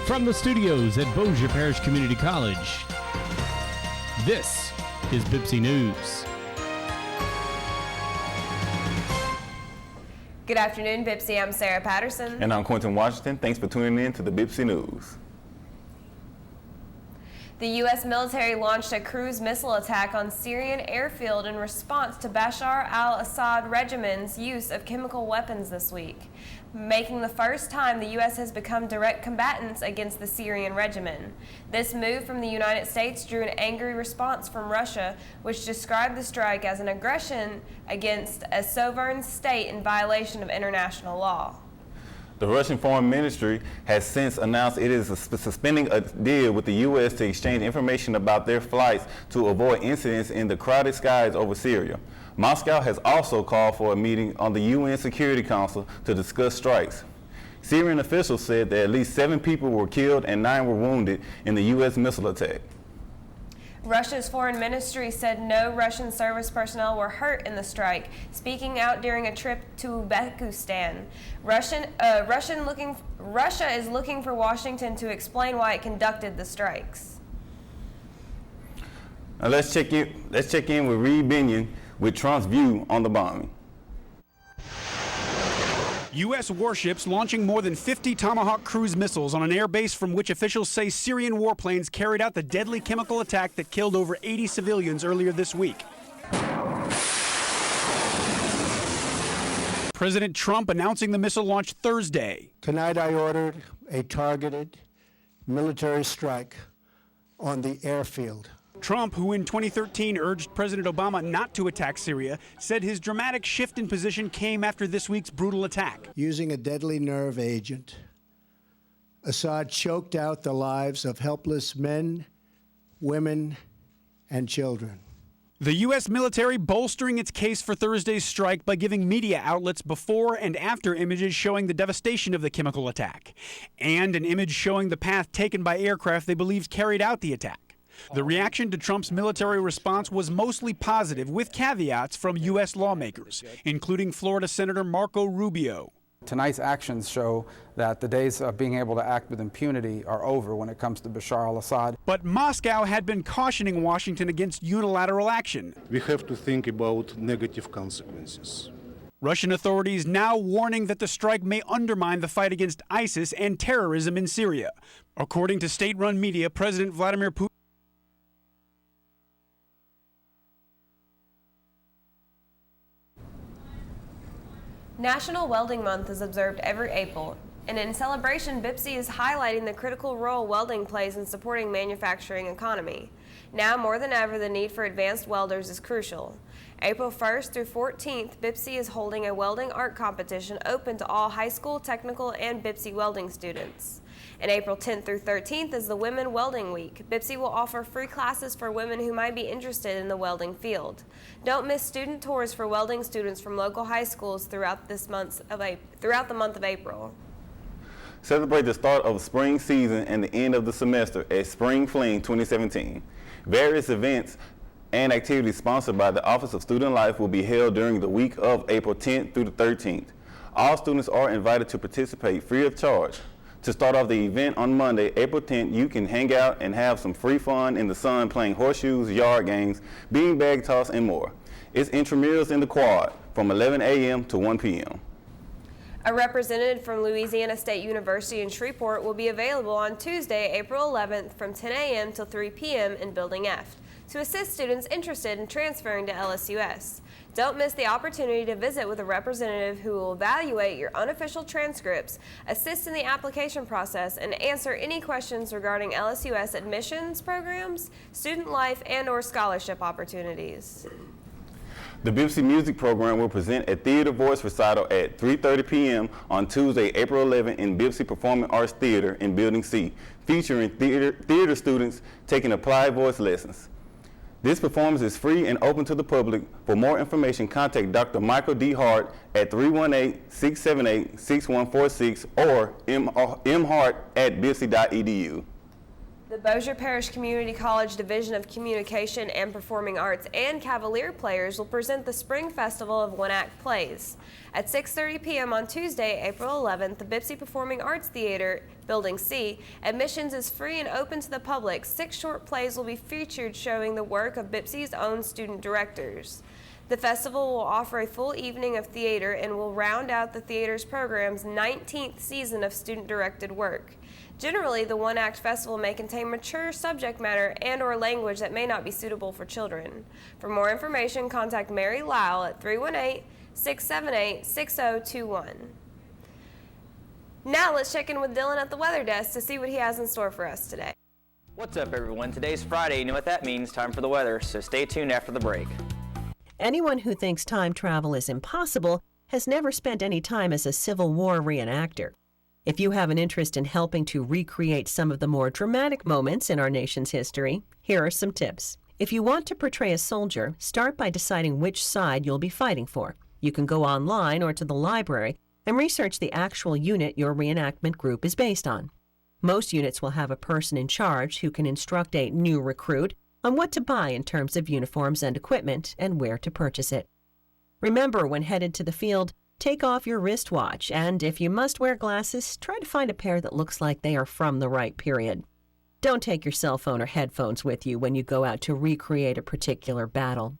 From the studios at Bossier Parish Community College, this is BPCC News. Good afternoon, BPCC. I'm Sarah Patterson. And I'm Quentin Washington. Thanks for tuning in to the BPCC News. The U.S. military launched a cruise missile attack on Syrian airfield in response to Bashar al-Assad regime's use of chemical weapons this week, making the first time the U.S. has become direct combatants against the Syrian regimen. This move from the United States drew an angry response from Russia, which described the strike as an aggression against a sovereign state in violation of international law. The Russian Foreign Ministry has since announced it is suspending a deal with the U.S. to exchange information about their flights to avoid incidents in the crowded skies over Syria. Moscow has also called for a meeting on the UN Security Council to discuss strikes. Syrian officials said that at least 7 people were killed and 9 were wounded in the U.S. missile attack. Russia's foreign ministry said no Russian service personnel were hurt in the strike, speaking out during a trip to Uzbekistan. Russia is looking for Washington to explain why it conducted the strikes. Now let's check in with Reed Binion with Trump's view on the bombing. U.S. warships launching more than 50 Tomahawk cruise missiles on an airbase from which officials say Syrian warplanes carried out the deadly chemical attack that killed over 80 civilians earlier this week. President Trump announcing the missile launch Thursday. Tonight I ordered a targeted military strike on the airfield. Trump, who in 2013 urged President Obama not to attack Syria, said his dramatic shift in position came after this week's brutal attack. Using a deadly nerve agent, Assad choked out the lives of helpless men, women, and children. The U.S. military bolstering its case for Thursday's strike by giving media outlets before and after images showing the devastation of the chemical attack, and an image showing the path taken by aircraft they believed carried out the attack. The reaction to Trump's military response was mostly positive, with caveats from U.S. lawmakers, including Florida Senator Marco Rubio. Tonight's actions show that the days of being able to act with impunity are over when it comes to Bashar al-Assad. But Moscow had been cautioning Washington against unilateral action. We have to think about negative consequences. Russian authorities now warning that the strike may undermine the fight against ISIS and terrorism in Syria. According to state-run media, President Vladimir Putin National Welding Month is observed every April, and in celebration, BPCC is highlighting the critical role welding plays in supporting manufacturing economy. Now more than ever, the need for advanced welders is crucial. April 1st through 14th, BPCC is holding a welding art competition open to all high school, technical, and BPCC welding students. And April 10th through 13th is the Women Welding Week. BPCC will offer free classes for women who might be interested in the welding field. Don't miss student tours for welding students from local high schools throughout the month of April. Celebrate the start of spring season and the end of the semester at Spring Fling 2017. Various events and activities sponsored by the Office of Student Life will be held during the week of April 10th through the 13th. All students are invited to participate free of charge. To start off the event on Monday, April 10th, you can hang out and have some free fun in the sun playing horseshoes, yard games, beanbag toss, and more. It's intramurals in the quad from 11 a.m. to 1 p.m. A representative from Louisiana State University in Shreveport will be available on Tuesday, April 11th from 10 a.m. till 3 p.m. in Building F to assist students interested in transferring to LSUS. Don't miss the opportunity to visit with a representative who will evaluate your unofficial transcripts, assist in the application process, and answer any questions regarding LSUS admissions programs, student life, and/or scholarship opportunities. The BPCC Music Program will present a Theater Voice recital at 3:30 p.m. on Tuesday, April 11th in BPCC Performing Arts Theater in Building C, featuring theater students taking applied voice lessons. This performance is free and open to the public. For more information, contact Dr. Michael D. Hart at 318-678-6146 or mhart@bpcc.edu. The Bossier Parish Community College Division of Communication and Performing Arts and Cavalier Players will present the Spring Festival of One-Act Plays. At 6:30 p.m. on Tuesday, April 11th, the BPCC Performing Arts Theater, Building C, admissions is free and open to the public. 6 short plays will be featured showing the work of BPCC's own student directors. The festival will offer a full evening of theater and will round out the theater's program's 19th season of student-directed work. Generally, the One-Act Festival may contain mature subject matter and/or language that may not be suitable for children. For more information, contact Mary Lyle at 318-678-6021. Now let's check in with Dylan at the weather desk to see what he has in store for us today. What's up, everyone? Today's Friday. You know what that means. Time for the weather, so stay tuned after the break. Anyone who thinks time travel is impossible has never spent any time as a Civil War reenactor. If you have an interest in helping to recreate some of the more dramatic moments in our nation's history, here are some tips. If you want to portray a soldier, start by deciding which side you'll be fighting for. You can go online or to the library and research the actual unit your reenactment group is based on. Most units will have a person in charge who can instruct a new recruit on what to buy in terms of uniforms and equipment and where to purchase it. Remember, when headed to the field, take off your wristwatch, and if you must wear glasses, try to find a pair that looks like they are from the right period. Don't take your cell phone or headphones with you when you go out to recreate a particular battle.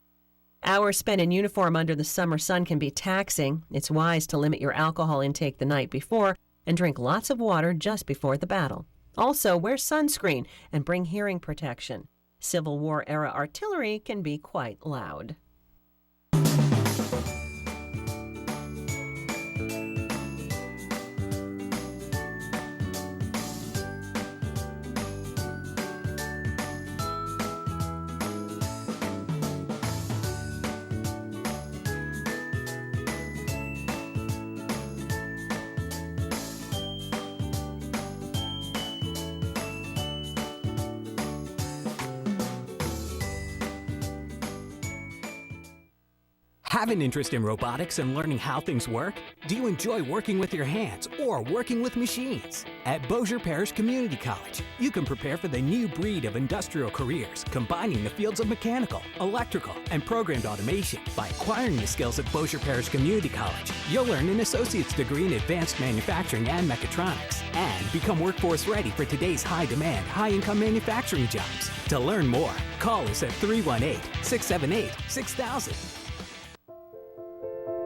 Hours spent in uniform under the summer sun can be taxing. It's wise to limit your alcohol intake the night before and drink lots of water just before the battle. Also, wear sunscreen and bring hearing protection. Civil War-era artillery can be quite loud. Have an interest in robotics and learning how things work? Do you enjoy working with your hands or working with machines? At Bossier Parish Community College, you can prepare for the new breed of industrial careers, combining the fields of mechanical, electrical, and programmed automation. By acquiring the skills at Bossier Parish Community College, you'll earn an associate's degree in advanced manufacturing and mechatronics, and become workforce ready for today's high-demand, high-income manufacturing jobs. To learn more, call us at 318-678-6000.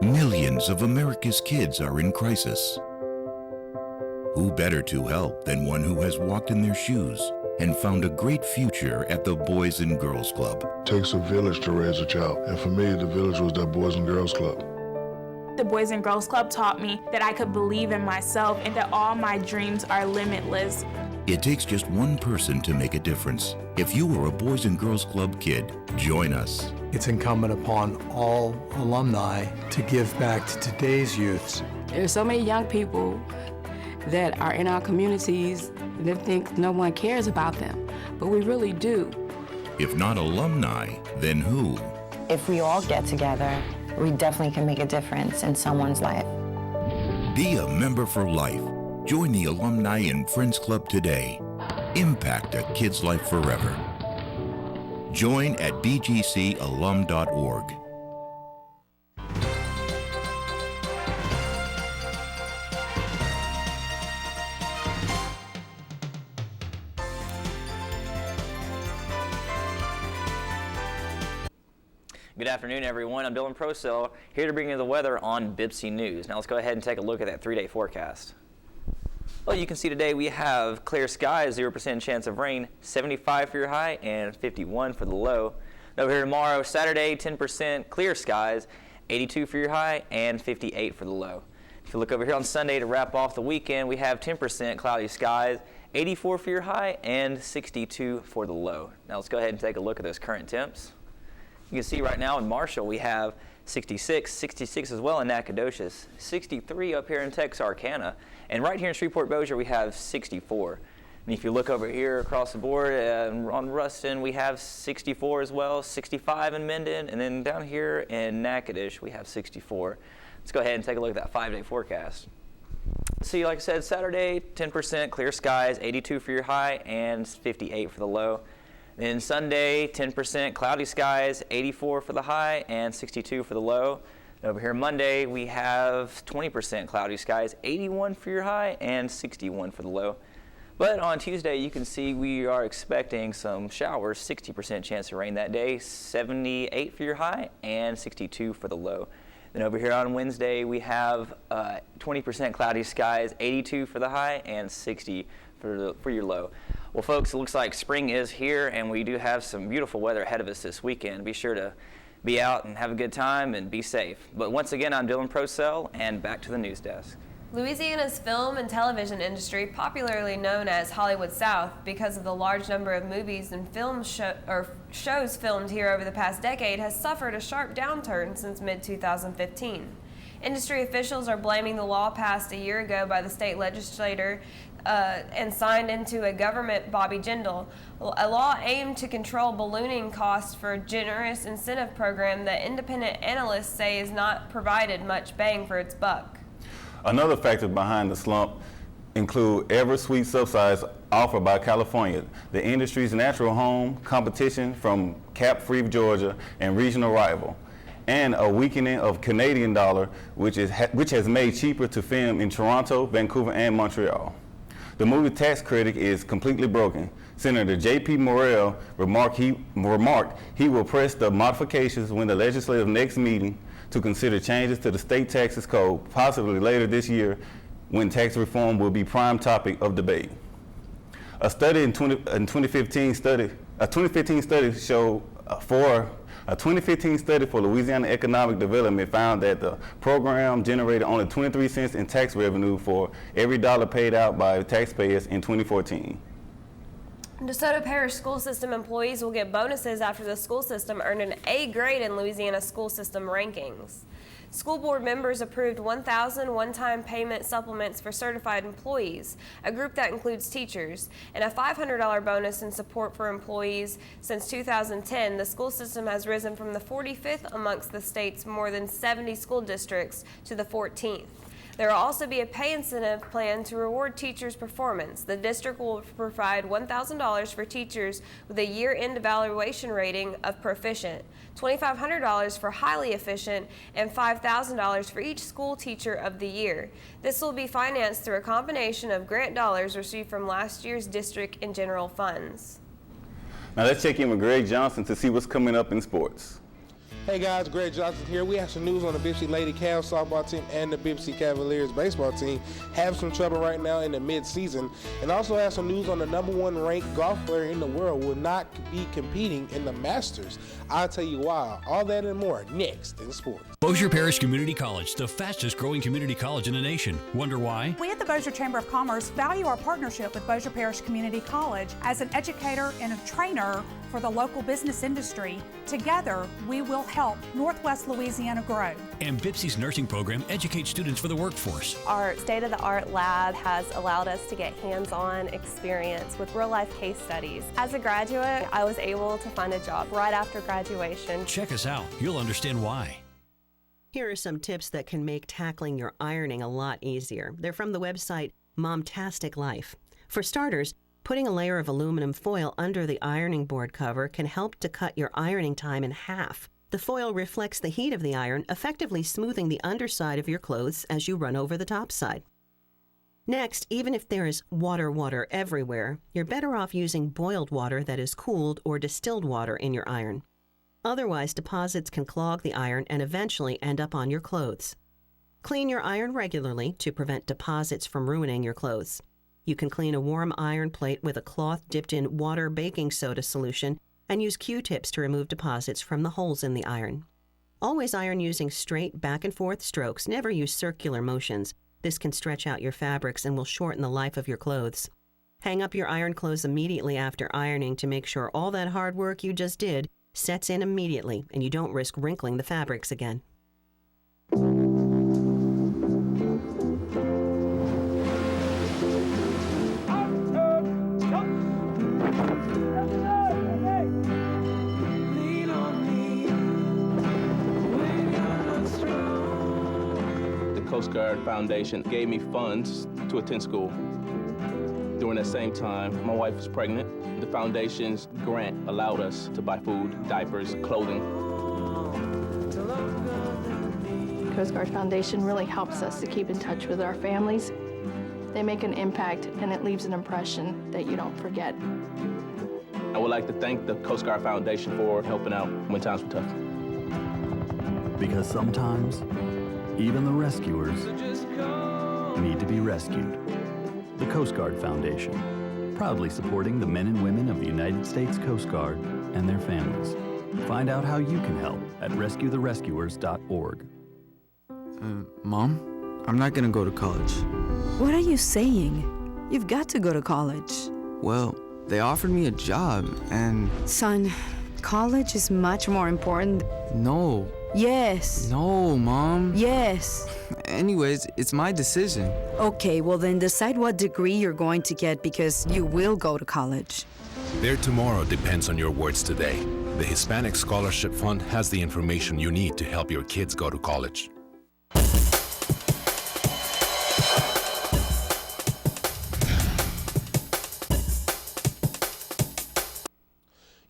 Millions of America's kids are in crisis. Who better to help than one who has walked in their shoes and found a great future at the Boys and Girls Club? It takes a village to raise a child, and for me, the village was that Boys and Girls Club. The Boys and Girls Club taught me that I could believe in myself and that all my dreams are limitless. It takes just one person to make a difference. If you are a Boys and Girls Club kid, join us. It's incumbent upon all alumni to give back to today's youths. There's so many young people that are in our communities that think no one cares about them, but we really do. If not alumni, then who? If we all get together, we definitely can make a difference in someone's life. Be a member for life. Join the Alumni and Friends Club today. Impact a kid's life forever. Join at bgcalum.org. Good afternoon, everyone. I'm Dylan Prosell, here to bring you the weather on BPCC News. Now let's go ahead and take a look at that 3-day forecast. Well, you can see today we have clear skies, 0% chance of rain, 75 for your high and 51 for the low. Over here tomorrow, Saturday, 10% clear skies, 82 for your high and 58 for the low. If you look over here on Sunday to wrap off the weekend, we have 10% cloudy skies, 84 for your high and 62 for the low. Now let's go ahead and take a look at those current temps. You can see right now in Marshall we have 66, 66 as well in Nacogdoches, 63 up here in Texarkana, and right here in Shreveport-Bossier we have 64. And if you look over here across the board on Ruston, we have 64 as well, 65 in Minden, and then down here in Natchitoches we have 64. Let's go ahead and take a look at that 5-day forecast. See, like I said, Saturday, 10% clear skies, 82 for your high and 58 for the low. Then Sunday, 10% cloudy skies, 84 for the high and 62 for the low. And over here Monday, we have 20% cloudy skies, 81 for your high and 61 for the low. But on Tuesday, you can see we are expecting some showers, 60% chance of rain that day, 78 for your high and 62 for the low. Then over here on Wednesday, we have 20% cloudy skies, 82 for the high and 60 for your low. Well, folks, it looks like spring is here, and we do have some beautiful weather ahead of us this weekend. Be sure to be out and have a good time and be safe. But once again, I'm Dylan Procell, and back to the news desk. Louisiana's film and television industry, popularly known as Hollywood South because of the large number of movies and shows filmed here over the past decade, has suffered a sharp downturn since mid-2015. Industry officials are blaming the law passed a year ago by the state legislature and signed into a government Bobby Jindal, a law aimed to control ballooning costs for a generous incentive program that independent analysts say is not provided much bang for its buck. Another factor behind the slump include ever-sweet subsidies offered by California, the industry's natural home, competition from cap-free Georgia and regional rival, and a weakening of Canadian dollar, which has made cheaper to film in Toronto, Vancouver, and Montreal. The movie tax credit is completely broken. Senator J.P. Morrell remarked he will press the modifications when the legislative next meeting to consider changes to the state taxes code, possibly later this year when tax reform will be prime topic of debate. A 2015 study for Louisiana Economic Development found that the program generated only 23 cents in tax revenue for every dollar paid out by taxpayers in 2014. DeSoto Parish School System employees will get bonuses after the school system earned an A grade in Louisiana school system rankings. School board members approved 1,000 one-time payment supplements for certified employees, a group that includes teachers, and a $500 bonus in support for employees. Since 2010, the school system has risen from the 45th amongst the state's more than 70 school districts to the 14th. There will also be a pay incentive plan to reward teachers' performance. The district will provide $1,000 for teachers with a year-end evaluation rating of proficient, $2,500 for highly efficient, and $5,000 for each school teacher of the year. This will be financed through a combination of grant dollars received from last year's district and general funds. Now let's check in with Greg Johnson to see what's coming up in sports. Hey guys, Greg Johnson here. We have some news on the BPCC Lady Cavs softball team and the BPCC Cavaliers baseball team. Have some trouble right now in the mid-season. And also have some news on the #1 ranked golf player in the world will not be competing in the Masters. I'll tell you why. All that and more next in sports. Bossier Parish Community College, the fastest growing community college in the nation. Wonder why? We at the Bossier Chamber of Commerce value our partnership with Bossier Parish Community College as an educator and a trainer for the local business industry. Together, we will help Northwest Louisiana grow. And BPCC's nursing program educates students for the workforce. Our state-of-the-art lab has allowed us to get hands-on experience with real-life case studies. As a graduate, I was able to find a job right after graduation. Check us out. You'll understand why. Here are some tips that can make tackling your ironing a lot easier. They're from the website Momtastic Life. For starters, putting a layer of aluminum foil under the ironing board cover can help to cut your ironing time in half. The foil reflects the heat of the iron, effectively smoothing the underside of your clothes as you run over the top side. Next, even if there is water everywhere, you're better off using boiled water that is cooled or distilled water in your iron. Otherwise, deposits can clog the iron and eventually end up on your clothes. Clean your iron regularly to prevent deposits from ruining your clothes. You can clean a warm iron plate with a cloth dipped in water baking soda solution and use Q-tips to remove deposits from the holes in the iron. Always iron using straight back and forth strokes. Never use circular motions. This can stretch out your fabrics and will shorten the life of your clothes. Hang up your iron clothes immediately after ironing to make sure all that hard work you just did sets in immediately and you don't risk wrinkling the fabrics again. Coast Guard Foundation gave me funds to attend school. During that same time, my wife was pregnant. The foundation's grant allowed us to buy food, diapers, clothing. Coast Guard Foundation really helps us to keep in touch with our families. They make an impact, and it leaves an impression that you don't forget. I would like to thank the Coast Guard Foundation for helping out when times were tough. Because sometimes, even the rescuers need to be rescued. The Coast Guard Foundation, proudly supporting the men and women of the United States Coast Guard and their families. Find out how you can help at rescuetherescuers.org. Mom, I'm not gonna go to college. What are you saying? You've got to go to college. Well, they offered me a job and... Son, college is much more important. No. Yes. No, Mom. Yes. Anyways, it's my decision. Okay, well then decide what degree you're going to get because you will go to college. Their tomorrow depends on your words today. The Hispanic Scholarship Fund has the information you need to help your kids go to college.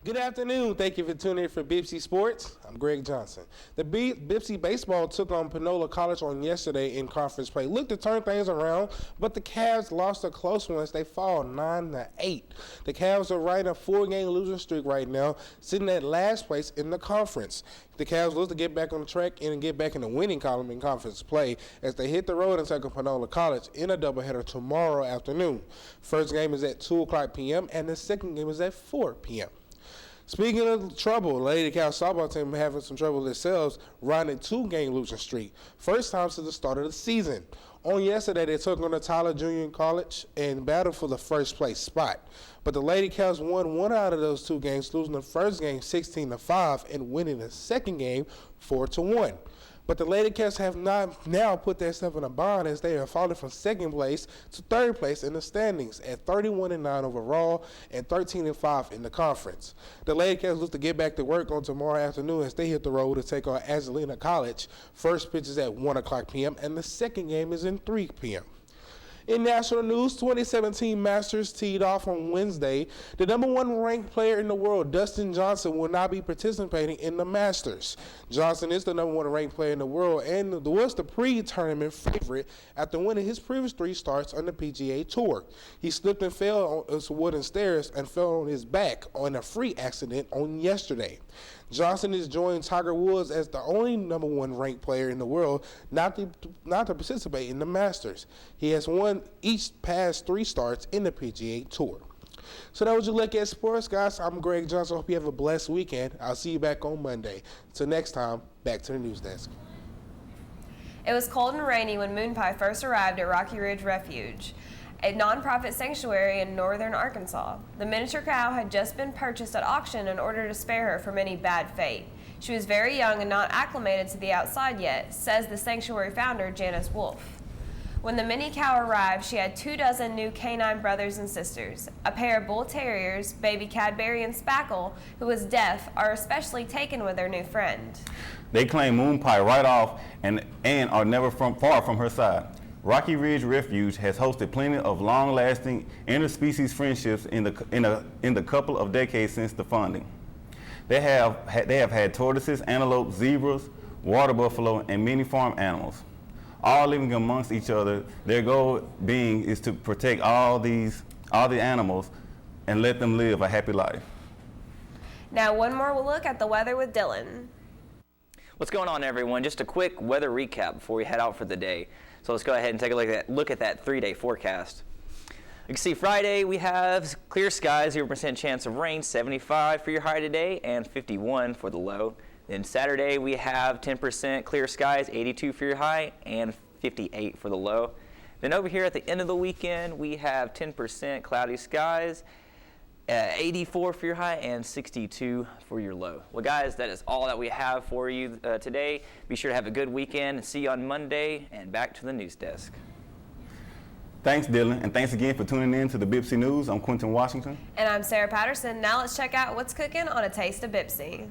Good afternoon. Thank you for tuning in for BPC Sports. I'm Greg Johnson. The BPC baseball took on Panola College on yesterday in conference play. Looked to turn things around, but the Cavs lost a close one as they fall 9-8. The Cavs are riding a 4-game losing streak right now, sitting at last place in the conference. The Cavs look to get back on the track and get back in the winning column in conference play as they hit the road and take on Panola College in a doubleheader tomorrow afternoon. First game is at 2:00 p.m. and the second game is at 4 p.m. Speaking of trouble, Lady Cal softball team having some trouble themselves, riding a 2-game losing streak. First time since the start of the season. On yesterday, they took on the Tyler Junior College and battled for the first place spot. But the Lady Cals won one out of those 2 games, losing the first game 16-5 and winning the second game 4-1. But the Lady Cats have not now put themselves in a bind as they have fallen from second place to third place in the standings at 31-9 overall and 13-5 in the conference. The Lady Cats look to get back to work on tomorrow afternoon as they hit the road to take on Azalea College. First pitch is at 1:00 p.m. and the second game is in 3 p.m. In national news, 2017 Masters teed off on Wednesday. The #1 ranked player in the world, Dustin Johnson, will not be participating in the Masters. Johnson is the #1 ranked player in the world and was the pre-tournament favorite after winning his previous 3 starts on the PGA Tour. He slipped and fell on some wooden stairs and fell on his back on a freak accident on yesterday. Johnson is joining Tiger Woods as the only #1 ranked player in the world not to participate in the Masters. He has won each past 3 starts in the PGA Tour. So that was your look at sports, guys. I'm Greg Johnson. Hope you have a blessed weekend. I'll see you back on Monday. Until next time, back to the news desk. It was cold and rainy when Moon Pie first arrived at Rocky Ridge Refuge, a nonprofit sanctuary in northern Arkansas. The miniature cow had just been purchased at auction in order to spare her from any bad fate. She was very young and not acclimated to the outside yet, says the sanctuary founder, Janice Wolf. When the mini cow arrived, she had 24 new canine brothers and sisters. A pair of bull terriers, baby Cadbury and Spackle, who was deaf, are especially taken with their new friend. They claim Moon Pie right off and are never far from her side. Rocky Ridge Refuge has hosted plenty of long-lasting interspecies friendships in the couple of decades since the founding. They have had tortoises, antelope, zebras, water buffalo, and many farm animals, all living amongst each other. Their goal being is to protect all the animals and let them live a happy life. Now one more look at the weather with Dylan. What's going on, everyone? Just a quick weather recap before we head out for the day. So let's go ahead and take a look at that 3-day forecast. You can see Friday we have clear skies, 0% chance of rain, 75 for your high today and 51 for the low. Then Saturday we have 10% clear skies, 82 for your high and 58 for the low. Then over here at the end of the weekend we have 10% cloudy skies, 84 for your high and 62 for your low. Well, guys, that is all that we have for you today. Be sure to have a good weekend and see you on Monday. And back to the news desk. Thanks, Dylan, and thanks again for tuning in to the BPC News. I'm Quentin Washington. And I'm Sarah Patterson. Now let's check out what's cooking on A Taste of BPC.